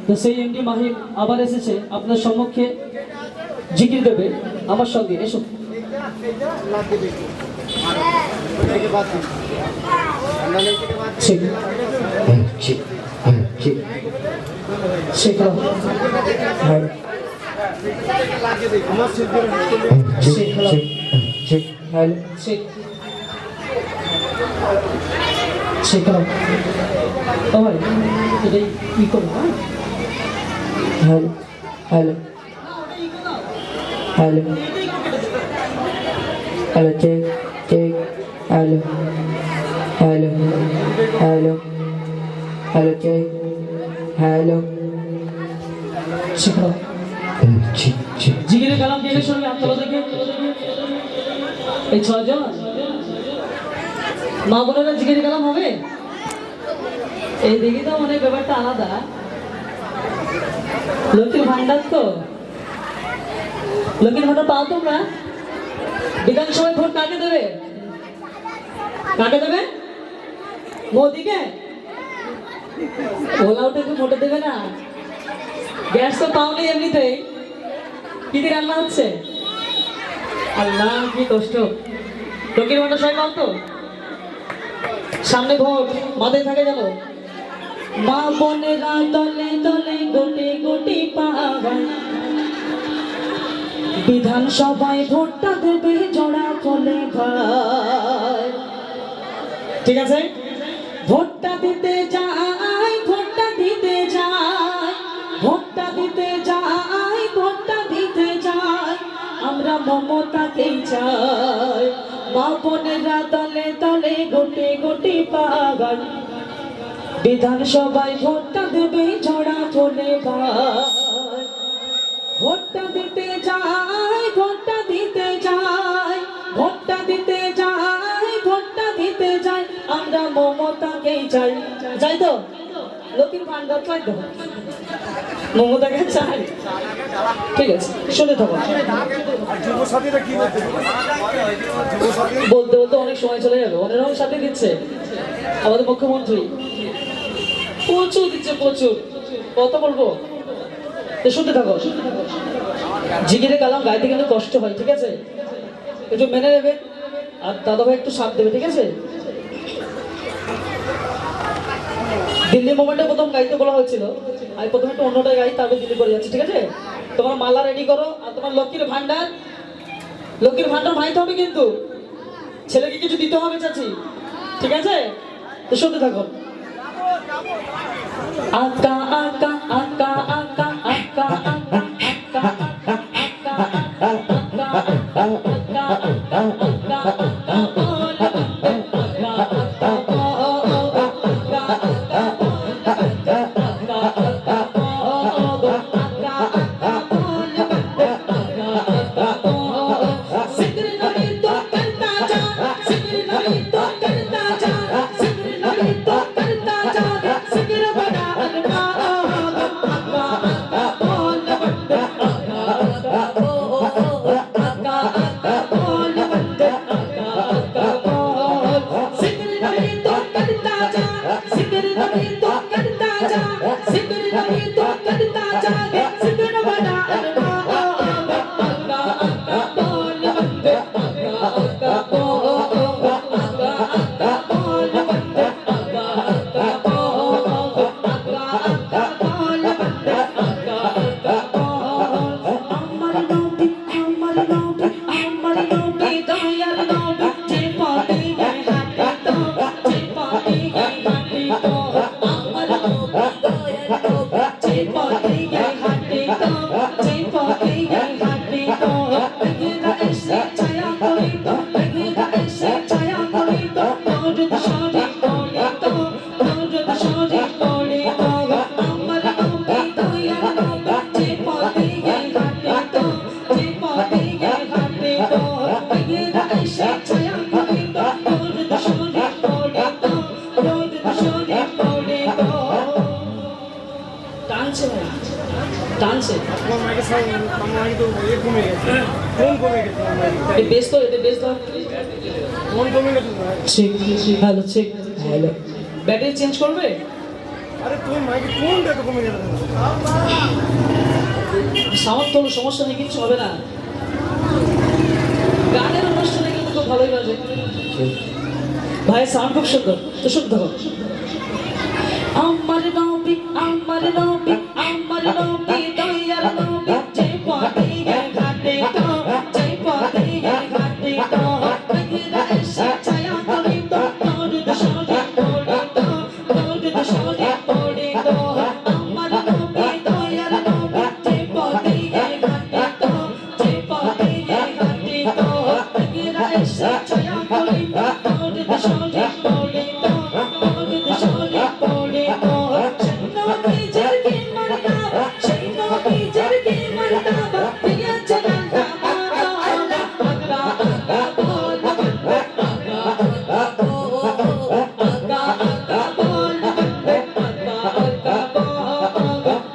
তো সেই এমডি মাহিম আবার এসেছে আপনার সম্মুখে জিকির দেবে আমার সঙ্গে, এসো। এটাই ই করবো। Hello hello hello hello check check hello hello hello hello check hello শিখো জিগিরে কালাম কে সঙ্গে আত্মলা থেকে এই ছয়জন মা বোনেরা জিগিরে কালাম হবে। এই দেখি তো মানে ব্যাপারটা আলাদা। লক্ষ্মীর ভান্ডার তো, লক্ষ্মীর ভান্ডার পাও তোমরা? বিধানসভায় ভোট কাকে দেবে? কাকে দেবে? মোদিকে? ওলা উঠে মোটে দেবে না। গ্যাস তো পাওনি এমনিতেই, কি দিয়ে রান্না হচ্ছে? আল্লাহ কি কষ্ট। লক্ষ্মীর ভান্ডার সবাই পাও তো? সামনে ভোট, মাথায় থাকে জানো। মা বোনেরা দলে দলে গোটে গোটে পাগায়, বিধানসভায় ভোটটা দেবে জোড়া ফলে ভাই। ঠিক আছে, ভোটটা দিতে যাই, ভোটটা দিতে যাই, ভোটটা দিতে যাই, ভোটটা দিতে যাই, আমরা মমতাকেই চাই। মা বোনেরা দলে দলে গোটে গোটে পাগায়, বিধানসভায় ভোটটা দেবে ঝড়া ফলে ভাই। ভোটটা দিতে যাই, ভোটটা দিতে যাই, ভোটটা দিতে যাই, ভোটটা দিতে যাই, আমরা মমতাকেই চাই। যাই তো লক্ষ্মীর ভান্ডার চাই তো, মমতাকে চাই। ঠিক আছে, শুনে থাকো। বলতে বলতে অনেক সময় চলে যাবে। অনেক সাথে দিচ্ছে আমাদের মুখ্যমন্ত্রী, প্রচুর দিচ্ছে, প্রচুর। কত বলবো, শুনতে থাকো। জিগিরে কালাম গাইতে কিন্তু কষ্ট হয়, ঠিক আছে, একটু মেনে নেবে। আর দাদা ভাই একটু সাথ দেবে, ঠিক আছে। দিল্লি মোমেন্টে প্রথম গাইতে বলা হয়েছিল, আমি প্রথমে একটু অন্যটা গাই, তারপর দিল্লি করে যাচ্ছি, ঠিক আছে। তোমার মালা রেডি করো। আর তোমার লক্ষ্মীর ভান্ডার, লক্ষ্মীর ভান্ডার ভাইতে হবে কিন্তু, ছেলেকে কিছু দিতে হবে চাচি, ঠিক আছে। তো শুনতে থাকো। আকা আকা আকা আকা আকা আকা টানছে ব্যস্ত ব্যস্ত হ্যালো ঠিক হ্যালো ব্যাটারি চেঞ্জ করবে আরে তুমি মাইকে কোনটা তো কমে গেল সাউন্ড কোনো সমস্যা নেই, কিছু হবে না। গানের অনুষ্ঠানে কিন্তু খুব ভালোই বাজে ভাই, সাউন্ড খুব সুন্দর। তো শুনতে হবে। আমার নবী, আমার নবী, আমার নবী, দয়ার নবী, যে পথে ঘাটে তো, যে পথে ঘাটে তো, মেঘেরা এসে ছায়া করে তো, দরুদ শরীফ পড়ে তো, দরুদ শরীফ পড়ে তো। আমার নবী, দয়ার নবী, যে পথে ঘাটে তো, যে পথে ঘাটে তো, মেঘেরা এসে ছায়া করে তো, দরুদ শরীফ পড়ে তো, দরুদ শরীফ পড়ে তো। সেই নবীজির কি মর্তবা, সেই নবীজির কি মর্তবা, দিয়েছেন আল্লাহ তাআলা। আগা আগা বল বন্দে, আগা আগা বল, আগা আগা বল বন্দে, আগা আগা বল,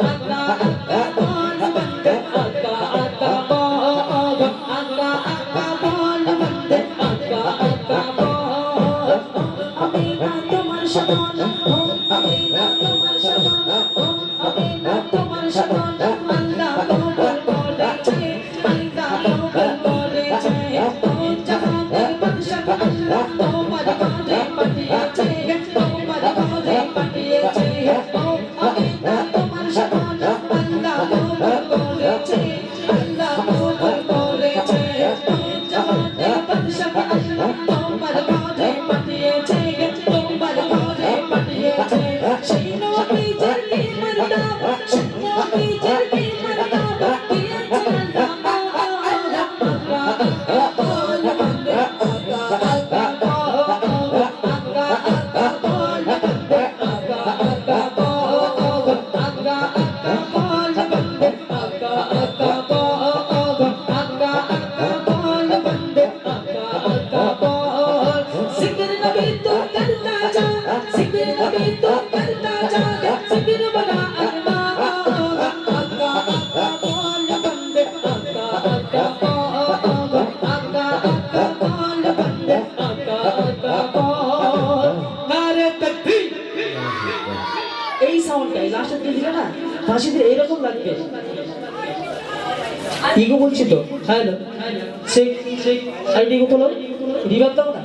আগা আগা বল বন্দে, আগা আগা বল, আগা আগা বল বন্দে, আগা আগা বল। আমি না তোমার সমান, আমি না তোমার সমান, আমি না তোমার সমান। আল্লাহ কবুল করেছে, আল্লাহ কবুল করেছে। ও জাহানের বাদশাহ আল্লাহ তোমার ঘরে পাঠিয়েছে, তোমার ঘরে পাঠিয়েছে। ও আমি না তোমার সমান, আল্লাহ কবুল করেছে, আল্লাহ কবুল করেছে। ও জাহানের বাদশাহ আল্লাহ তোমার ঘরে পাঠিয়েছে, তোমার ঘরে পাঠিয়েছে। সেই নবীজির কি মর্তবা, সেই নবীজির কি মর্তবা, দিয়েছেন আল্লাহ তাআলা। আগা আগা বল বন্দে, আগা আগা বল, আগা আগা বল বন্দে, আগা আগা বল, আগা আগা বল বন্দে, আগা আগা বল, আগা আগা বল বন্দে, আগা আগা বল। जिक्र नबी तो करता जा, जिक्र नबी तो करता जा, जिक्र बड़ा अरमान। आका आका बोल बंदे, आका आका बोल, आका आका बोल बंदे, आका आका बोल। नारे तकबीर। এই সাউন্ডটাই লাস্টে দিয়ে দিলে না, ফাঁসিতে এইরকম লাগবে। ইগো বলছি তো, hello, Sheikh Sheikh, side ego তোলো, রিভার দাও না।